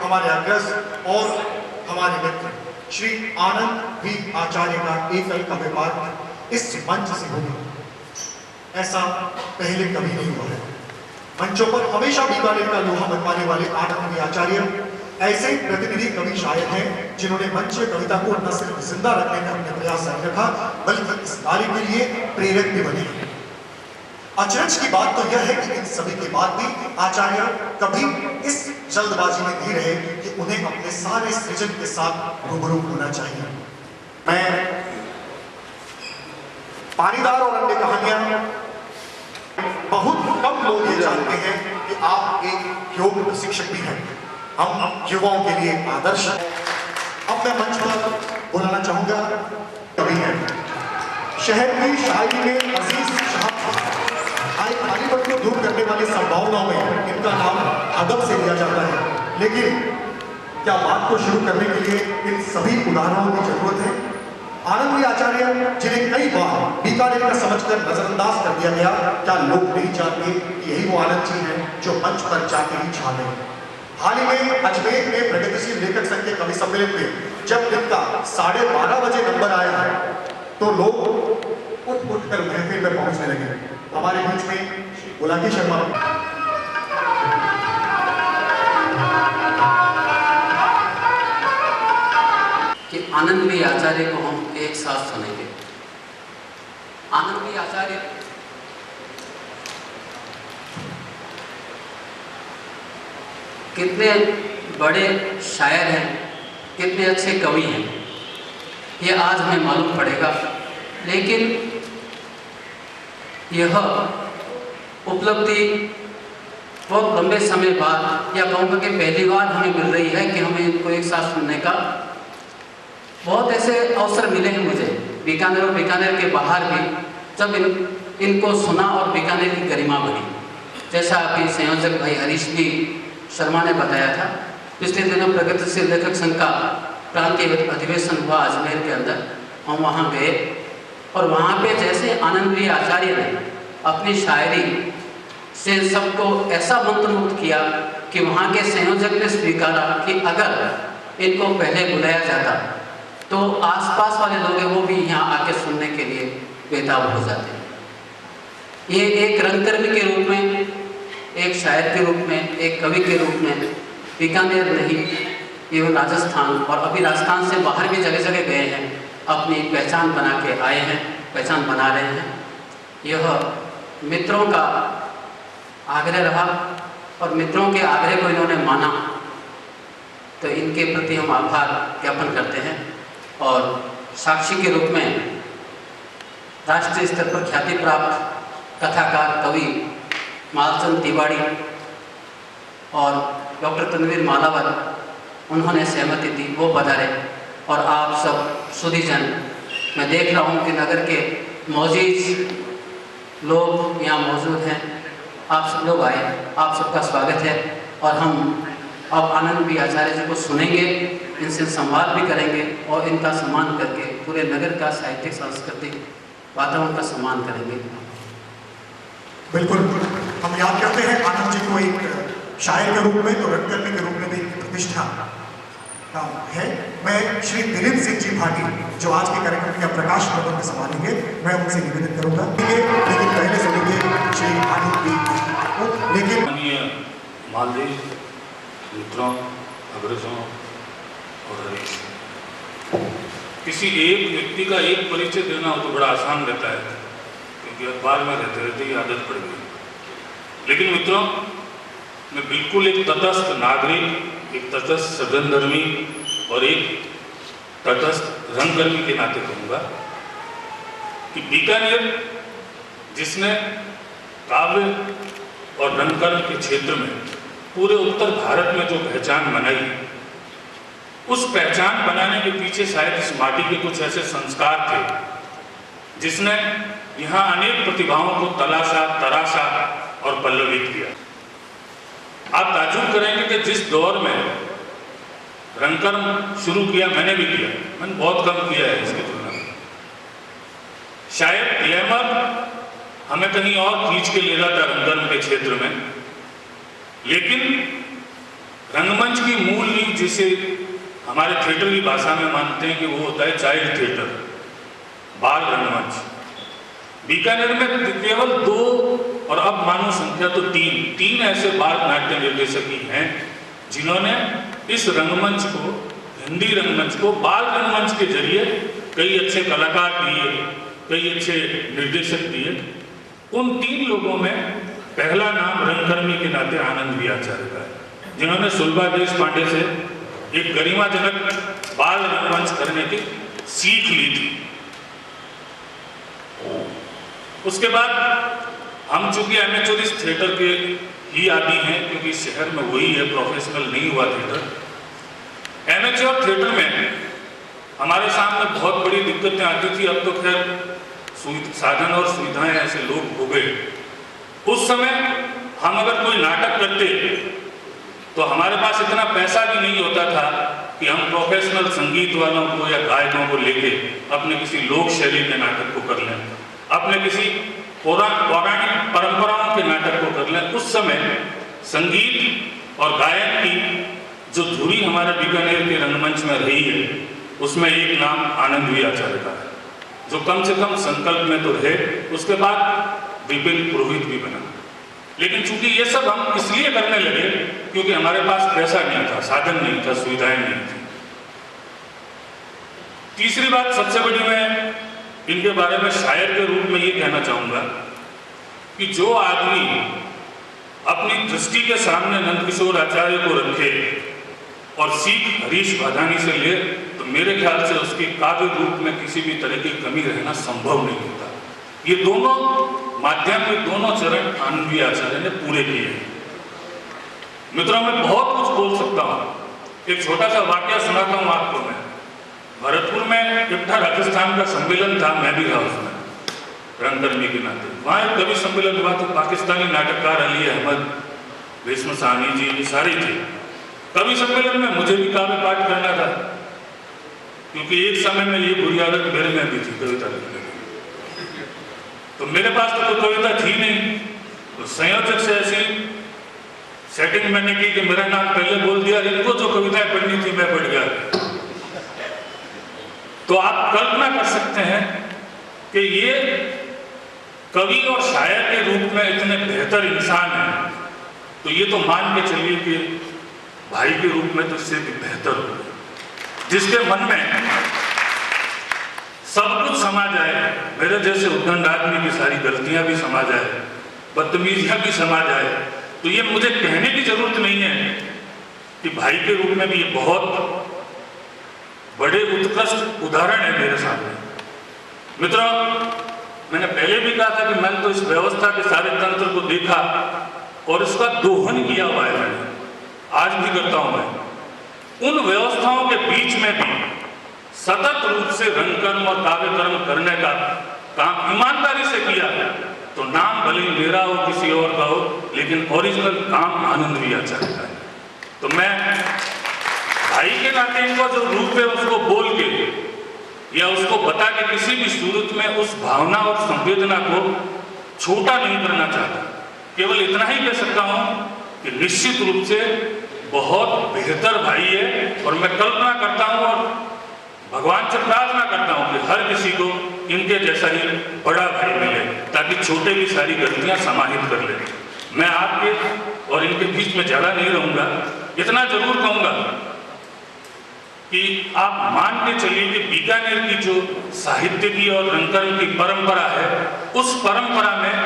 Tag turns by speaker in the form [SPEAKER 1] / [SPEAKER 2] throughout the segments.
[SPEAKER 1] हमारे अग्रज और हमारे मित्र श्री आनंद वी आचार्य का एकल काव्य पाठ इस मंच से होगा, ऐसा पहले कभी नहीं हुआ है। मंचों पर हमेशा बीकानेर का लोहा मनवाने वाले आनंद वी आचार्य ऐसे प्रतिनिधि कवि शायर हैं जिन्होंने मंच में कविता को न सिर्फ जिंदा रखने का अपने प्रयास जारी रखा, बल्कि इस कार्य के लिए प्रेरक भी बने। अचरज की बात तो यह है कि इन सभी के बाद भी आचार्य कभी इस जल्दबाजी में नहीं रहे कि उन्हें अपने सारे सृजन के साथ रूबरू होना चाहिए। मैं पानीदार और अन्य कहानियां, बहुत कम लोग ये जानते हैं कि आप एक योग प्रशिक्षक भी हैं। हम युवाओं के लिए आदर्श हैं। अब मैं मंच पर बुलाना चाहूंगा कवि हैं, शहर की शायरी में अजीज शाह, पानीपत को दूर करने वाली संभावनाओं में इनका नाम अदब से लिया जाता है, लेकिन क्या बात को शुरू करने के लिए इन सभी उदाहरणों की जरूरत है? आनंद वी आचार्य, जिन्हें कई बार बीकानेर का समझकर नजरअंदाज कर दिया गया, क्या लोग नहीं जानते कि यही वो आनंद जी हैं जो मंच पर जाके ही छा गए? हाल ही में अजमेर में प्रगतिशील लेखक संघ के कवि सम्मेलन में जब इनका 12:30 बजे नंबर आया है तो लोग उठ कर महफिल में पहुंचने लगे। हमारे बीच में बुलाकी शर्मा
[SPEAKER 2] कि आनंद वी आचार्य को हम एक साथ सुनेंगे। आनंद वी आचार्य कितने बड़े शायर हैं, कितने अच्छे कवि हैं, ये आज हमें मालूम पड़ेगा। लेकिन यह उपलब्धि बहुत लंबे समय बाद, या कहूँगा कि पहली बार हमें मिल रही है कि हमें इनको एक साथ सुनने का बहुत ऐसे अवसर मिले हैं मुझे बीकानेर और बीकानेर के बाहर भी, जब इनको सुना और बीकानेर की गरिमा बनी। जैसा आपके संयोजक भाई हरीश भी शर्मा ने बताया था, पिछले दिनों प्रगतिशील लेखक संघ का प्रांतीय अधिवेशन हुआ अजमेर के अंदर। हम वहाँ गए और वहाँ पे जैसे आनंद वी आचार्य ने अपनी शायरी से सबको ऐसा मंत्रमुग्ध किया कि वहाँ के संयोजक ने स्वीकारा कि अगर इनको पहले बुलाया जाता तो आसपास वाले लोग हैं वो भी यहाँ आके सुनने के लिए बेताब हो जाते। ये एक रंगकर्मी के रूप में, एक शायर के रूप में, एक कवि के रूप में बीकानेर नहीं, एवं राजस्थान और अभी राजस्थान से बाहर भी जगह जगह गए हैं, अपनी पहचान बना के आए हैं, पहचान बना रहे हैं। यह मित्रों का आग्रह रहा और मित्रों के आग्रह को इन्होंने माना, तो इनके प्रति हम आभार ज्ञापन करते हैं। और साक्षी के रूप में राष्ट्रीय स्तर पर ख्याति प्राप्त कथाकार कवि मालचंद तिवारी और डॉक्टर तनवीर मालावत, उन्होंने सहमति दी, वो पधारे। और आप सब सुधीजन, मैं देख रहा हूँ कि नगर के मौजूद लोग यहाँ मौजूद हैं, आप सब लोग आए, आप सबका स्वागत है। और हम अब आनंद वी आचार्य जी को सुनेंगे, इनसे संवाद भी करेंगे और इनका सम्मान करके पूरे नगर का साहित्यिक सांस्कृतिक वातावरण का सम्मान करेंगे।
[SPEAKER 1] बिल्कुल, हम याद करते हैं आनंद जी को एक शायर के रूप में, तो रंगकर्मी के रूप में भी प्रतिष्ठा है। मैं श्री दिलीप सिंह जी भाटी, जो आज के कार्यक्रम का प्रकाश प्रबंध संभालेंगे, मैं उनसे निवेदन करूंगा, लेकिन पहले सुनेंगे श्री आनंद जी। लेकिन
[SPEAKER 3] मालदीव मित्रों, अग्रजों और किसी एक व्यक्ति का एक परिचय देना हो तो बड़ा आसान रहता है, क्योंकि अखबार में रहते रहते ही आदत पड़ गई। लेकिन मित्रों, मैं बिल्कुल एक तटस्थ नागरिक, एक तटस्थ सदनधर्मी और एक तटस्थ रंगकर्मी के नाते कहूँगा कि बीकानेर, जिसने काव्य और रंगकर्म के क्षेत्र में पूरे उत्तर भारत में जो पहचान बनाई, उस पहचान बनाने के पीछे शायद इस माटी के कुछ ऐसे संस्कार थे जिसने यहाँ अनेक प्रतिभाओं को तलाशा, तराशा और पल्लवित किया। आप ताज्जुब करेंगे कि जिस दौर में रंगकर्म शुरू किया, मैंने भी किया, मैंने बहुत कम किया है इसकी तुलना में, शायद ग्लैमर हमें कहीं और खींच के ले जाता रंगकर्म के क्षेत्र में, लेकिन रंगमंच की मूल नींव जिसे हमारे थिएटर की भाषा में मानते हैं कि वो होता है चाइल्ड थिएटर, बाल रंगमंच। बीकानेर में केवल 2 और अब मानो संख्या तो 3 ऐसे बाल नाट्य निर्देशक ही हैं जिन्होंने इस रंगमंच को, हिंदी रंगमंच को बाल रंगमंच के जरिए कई अच्छे कलाकार दिए, कई अच्छे निर्देशक दिए। उन 3 लोगों में पहला नाम रंगकर्मी के नाते आनंद वी आचार्य का है, जिन्होंने सुलभा देशपांडे से एक गरिमाजनक बाल रंगमंच करने की सीख ली थी। उसके बाद हम चूंकि एमेचोरिस्ट थिएटर के ही आदि हैं, क्योंकि शहर में वही है, प्रोफेशनल नहीं हुआ थिएटर। एमेच्योर थिएटर में हमारे सामने बहुत बड़ी दिक्कतें आती थी। अब तो खैर साधन और सुविधाएं ऐसे लोग हो गए। उस समय हम अगर कोई नाटक करते तो हमारे पास इतना पैसा भी नहीं होता था कि हम प्रोफेशनल संगीत वालों को या गायकों को लेके अपने किसी लोक शैली के नाटक को कर लें, अपने किसी पौराणिक परंपराओं के नाटक को कर लें। उस समय संगीत और गायन की जो धुरी हमारे बीकानेर के रंगमंच में रही है, उसमें एक नाम आनंद वी आचार्य का है, जो कम से कम संकल्प में तो रहे। उसके बाद विपिन पुरोहित भी बना। लेकिन चूंकि ये सब हम इसलिए करने लगे क्योंकि हमारे पास पैसा नहीं था, साधन नहीं था, सुविधाएं नहीं थी। तीसरी बात सबसे बड़ी, मैं इनके बारे में शायर के रूप में ये कहना चाहूंगा कि जो आदमी अपनी दृष्टि के सामने नंदकिशोर आचार्य को रखे और सीख हरीश भादानी से ले, तो मेरे ख्याल से उसकी काव्य रूप में किसी भी तरह की कमी रहना संभव नहीं होता। ये दोनों माध्यम में दोनों चरण आनंद वी आचार्य ने पूरे किए हैं। मित्रों, मैं बहुत कुछ बोल सकता हूँ। एक छोटा सा वाक्य सुनाता हूँ आपको। मैं भरतपुर में इकट्ठा राजस्थान का सम्मेलन था, मैं भी था उसमें रंगकर्मी के नाते। वहाँ एक कवि सम्मेलन हुआ, तो पाकिस्तानी नाटककार अली अहमद, भीष्म साहनी जी, ये सारे थे। कवि सम्मेलन में मुझे भी काव्य पाठ करना था, क्योंकि एक समय में ये बुरी आदत मेरे में भी थी कविता लिखने की। तो मेरे पास तो कोई कविता थी नहीं, तो संयोजक से ऐसी सेटिंग मैंने की कि मेरा नाम पहले बोल दिया, इनको जो कविताएं पढ़नी थी मैं पढ़ गया। तो आप कल्पना कर सकते हैं कि ये कवि और शायर के रूप में इतने बेहतर इंसान हैं, तो ये तो मान के चलिए कि भाई के रूप में तो इससे भी बेहतर हो, जिसके मन में सब कुछ समा जाए। मेरे जैसे उद्दंड आदमी की सारी गलतियां भी समा जाए, बदतमीजियां भी समा जाए। तो ये मुझे कहने की जरूरत नहीं है कि भाई के रूप में भी ये बहुत बड़े उत्कृष्ट उदाहरण है मेरे सामने। मित्रों, मैंने पहले भी कहा था कि मैंने तो इस व्यवस्था के सारे तंत्र को देखा और इसका दोहन किया हुआ है। मैंने आज भी करता हूं। मैं उन व्यवस्थाओं के बीच में भी सतत रूप से रंगकर्म और काव्यकर्म करने का काम ईमानदारी से किया है, तो नाम भले ही मेरा हो किसी और का हो, लेकिन ओरिजिनल काम आनंद वी आचार्य का है। तो मैं भाई के नाते इनको जो रूप है उसको बोल के या उसको बता के किसी भी सूरत में उस भावना और संवेदना को छोटा नहीं करना चाहता। केवल इतना ही कह सकता हूं कि निश्चित रूप से बहुत बेहतर भाई है, और मैं कल्पना करता हूं और भगवान से प्रार्थना करता हूं कि हर किसी को इनके जैसा ही बड़ा भाई मिले, ताकि छोटे भी सारी गलतियां समाहित कर ले। मैं आपके और इनके बीच में ज़्यादा नहीं रहूंगा, इतना जरूर कहूंगा कि आप मान के चलिए कि बीकानेर की जो साहित्य की और रंगकर्म की परंपरा है, उस परंपरा में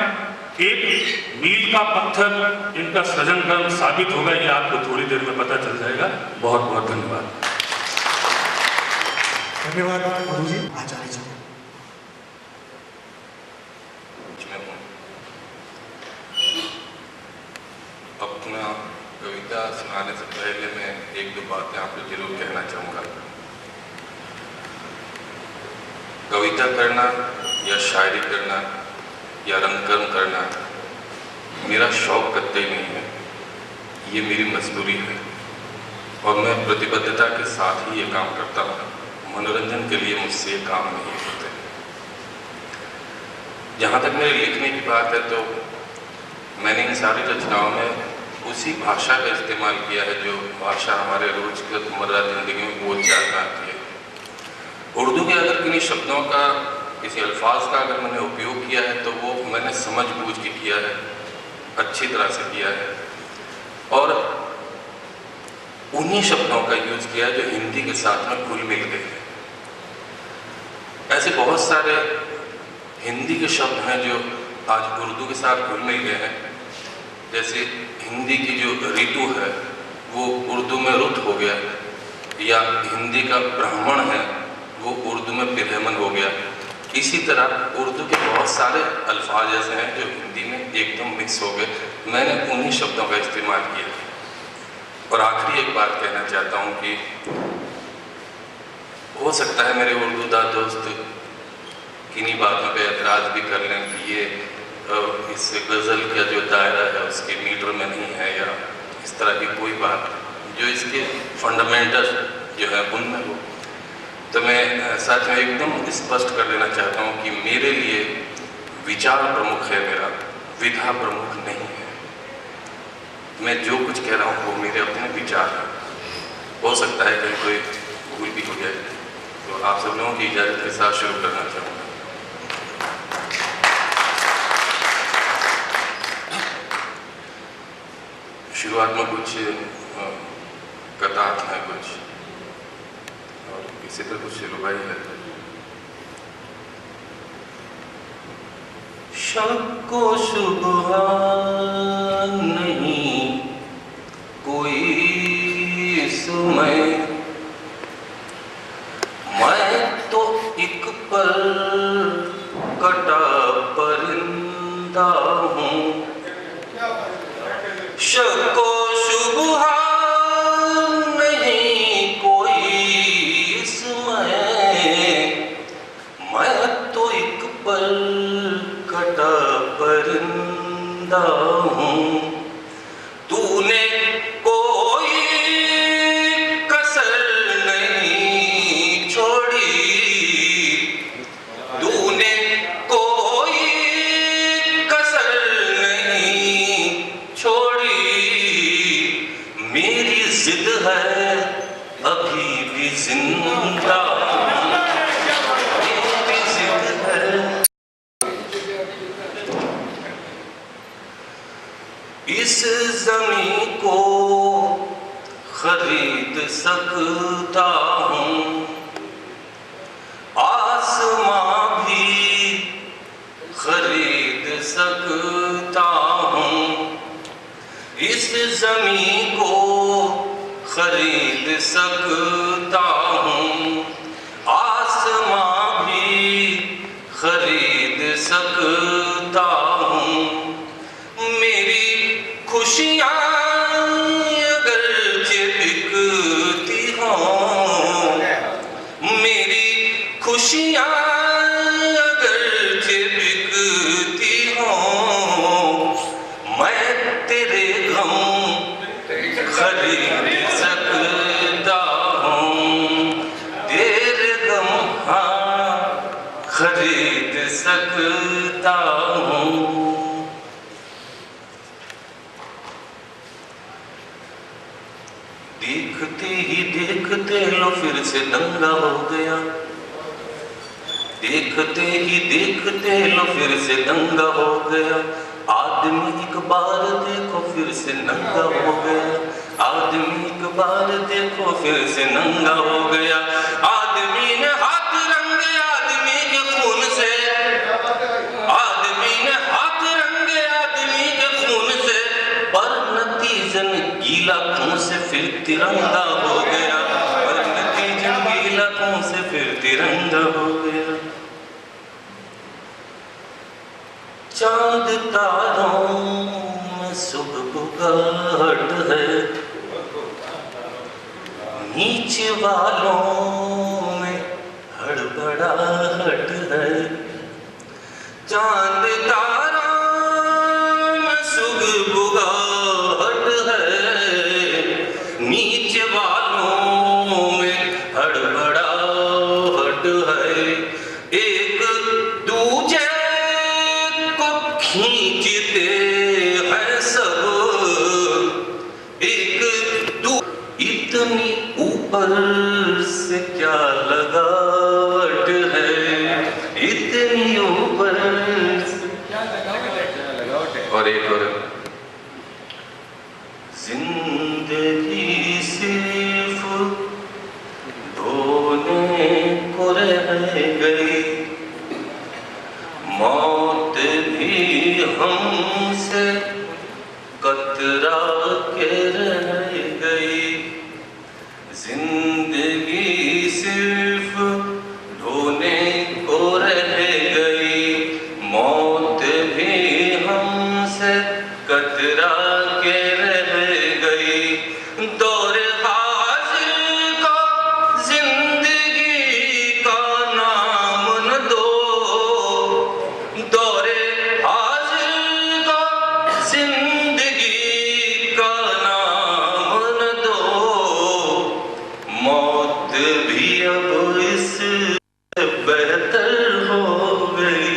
[SPEAKER 3] एक मील का पत्थर इनका सृजन कर्म साबित होगा। ये आपको थोड़ी देर में पता चल जाएगा। बहुत बहुत धन्यवाद।
[SPEAKER 1] धन्यवाद गुरु जी, आचार्य जी।
[SPEAKER 4] अपना कविता सुनाने से पहले मैं एक दो बातें आपको जरूर कहना चाहूँगा। कविता करना या शायरी करना या रंगकर्म करना मेरा शौक कतई नहीं है, ये मेरी मजबूरी है, और मैं प्रतिबद्धता के साथ ही ये काम करता हूँ। मनोरंजन के लिए मुझसे ये काम नहीं होते। जहाँ तक मेरे लिखने की बात है, तो मैंने इन सारी रचनाओं में उसी भाषा का इस्तेमाल किया है जो भाषा हमारे रोज़मर्रा ज़िंदगी में बोल जाता है। उर्दू के अगर किन्हीं शब्दों का, किसी अल्फाज का अगर मैंने उपयोग किया है तो वो मैंने समझ बूझ के किया है, अच्छी तरह से किया है, और उन्हीं शब्दों का यूज़ किया है जो हिंदी के साथ में घुल मिल गए हैं। ऐसे बहुत सारे हिंदी के शब्द हैं जो आज उर्दू के साथ घुल मिल गए हैं। जैसे हिंदी की जो ऋतु है वो उर्दू में रुत हो गया, या हिंदी का ब्राह्मण है वो उर्दू में बिरहमन हो गया। इसी तरह उर्दू के बहुत सारे अल्फाज ऐसे हैं जो हिंदी में एकदम मिक्स हो गए। मैंने उन्हीं शब्दों का इस्तेमाल किया। और आखिरी एक बात कहना चाहता हूँ कि हो सकता है मेरे उर्दूदार दोस्त किन्हीं बातों पे एतराज़ भी कर लें कि ये इस गज़ल का जो दायरा है उसके मीटर में नहीं है, या इस तरह की कोई बात जो इसके फंडामेंटल जो है उनमें हो। तो मैं साथ में एकदम स्पष्ट कर देना चाहता हूँ कि मेरे लिए विचार प्रमुख है, मेरा विधा प्रमुख नहीं है। मैं जो कुछ कह रहा हूँ वो मेरे अपने विचार हैं। हो सकता है कहीं कोई भूल भी हो जाए, तो आप सब लोगों की इजाज़त के साथ शुरू करना चाहूँगा। शुरुआत में कुछ कतार हैं कुछ, और इसी तरह कुछ रुबाई है। शक को शुबहा नहीं कोई समय, मैं तो एक पल कटा परिंदा हूँ। शक को शुबहा नहीं कोई समय, मैं तो एक पल कटा परिंदा हूँ। तूने कोई कसर नहीं छोड़ी, तूने कोई कसर नहीं छोड़ी। मेरी जिद है अभी भी जिंदा, मेरी जिद है। इस ज़मीं को खरीद सकता हूँ, आसमां भी खरीद सकता हूँ। इस ज़मीं को खरीद सकता हूँ, आसमां भी खरीद सकता हूँ। मेरी खुशियाँ अगरचे बिकती हों, मेरी खुशियाँ अगरचे बिकती हों, मैं तेरे गम खरीद सकता हूँ, तेरे गम हाँ खरीद सकता हूँ। देखते ही देखते लो फिर से दंगा हो गया, देखते ही देखते लो फिर से दंगा हो गया। आदमी एक बार देखो फिर से नंगा हो गया, आदमी एक बार देखो फिर से नंगा हो गया। आदमी ने हाथ रंगे आदमी के खून से, आदमी ने हाथ रंगे आदमी के खून से, पर नतीजन गीला खून से फिर तिरंगा हो गया, पर नतीजन गीला खून से फिर तिरंगा हो गया। चांद तारों में सुबह है, नीचे वालों में हड़बड़ाहट है। चांद तारों में सुबह है, नीचे वालों में हड़बड़ाहट है। एक दूजे को खींचते हैं सब, इतनी ऊपर से क्या लगावट है, इतनी ऊपर से क्या लगावट है। और एक और, जिंदगी सिर्फ ढोने को रह गई, मौत भी हमसे कतरा के रह गई। जिंदगी सिर्फ ढोने को रह गई, मौत भी हमसे कतरा के रह गई। दौर हाजिर को जिंदगी का नाम न दो, दौर हाजिर को जिंदगी का नाम न दो, मौत भी अब इससे बेहतर हो गई।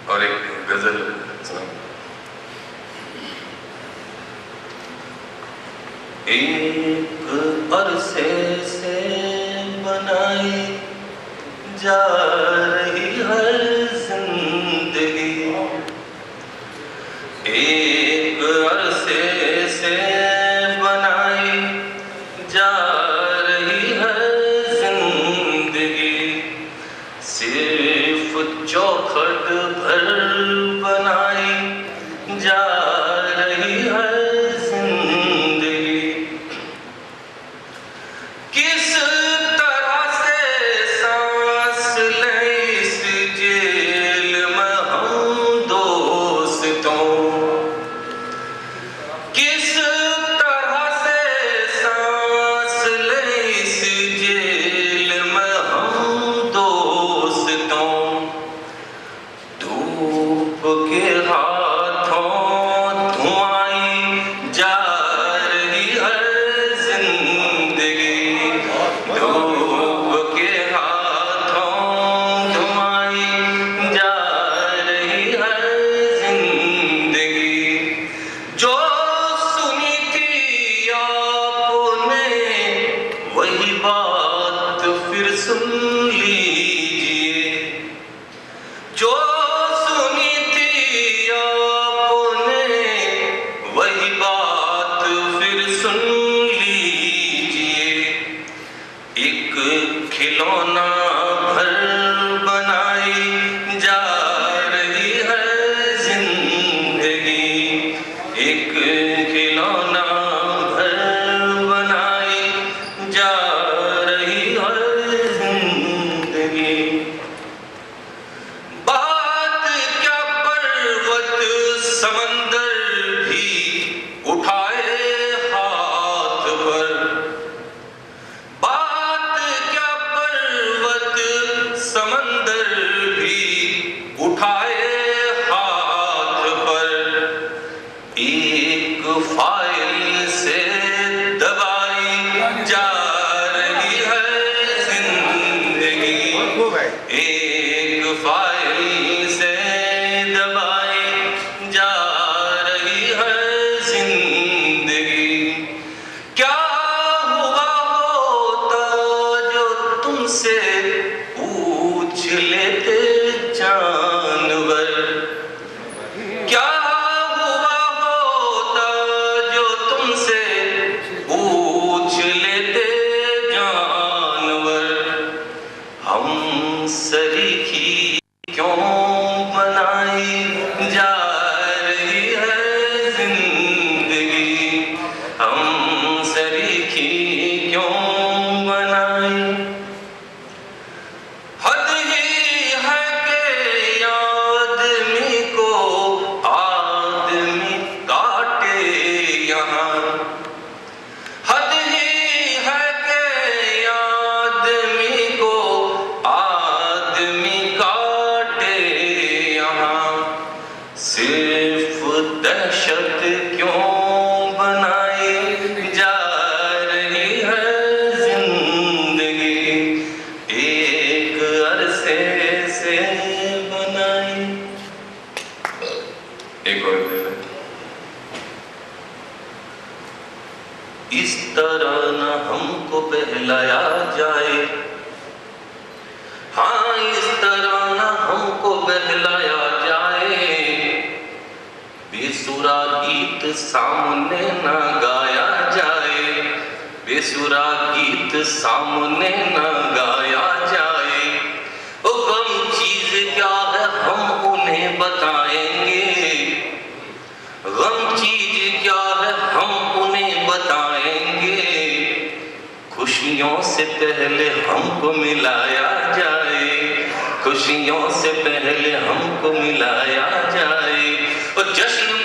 [SPEAKER 4] और एक गजल सुना। एक अरसे से बनाई जा रही हर जिंदगी, एक अरसे से बनाई जा रही हर जिंदगी, सिर्फ चौखट भर बनाई जा रही हर जिंदगी। किस तरह से सांस लें इस जेल में हम दोस्तों, किस तरह से सांस लें इस जेल में हम दोस्तों। धूप के हाथों धुआई जा रही हर जिंदगी, धूप के हाथों धुआई जा रही हर जिंदगी। जो सुनी थी आपने वही बात फिर सुन लीजिए, जो सुनी थी आपने वही बात फिर सुन लीजिए। एक खिलौना भर बनाई जा रही है जिंदगी, एक खिलौना भर बनाई जा रही है जिंदगी। बात क्या पर्वत समंदर भी उठाए हाथ पर, बात क्या पर्वत समंदर भी उठाए हाथ पर। एक फाइल से दबाई जा रही है जिंदगी, एक फाइल से दबाई जा रही है जिंदगी। क्या हुआ होता जो तुमसे पूछ लेते जानवर, क्या हुआ होता जो तुमसे पूछ लेते जानवर। हम सरीखी क्यों बनाई जा रही है जिंदगी, हम सरीखी क्यों बनाई। हद ही है कि आदमी को आदमी काटे यहाँ, हद ही है कि आदमी को आदमी काटे यहाँ। सिर्फ दहशत क्यों बनाई इस तरह न हमको बहलाया जाए, हाँ इस तरह न हमको बहलाया जाए, बेसुरा गीत सामने न गाया जाए, बेसुरा गीत सामने न गाया जाए। ओ गम चीज क्या है हम उन्हें बताएंगे, गम चीज क्या है हम उन्हें बताएंगे, खुशियों से पहले हमको मिलाया जाए, खुशियों से पहले हमको मिलाया जाए। और जश्न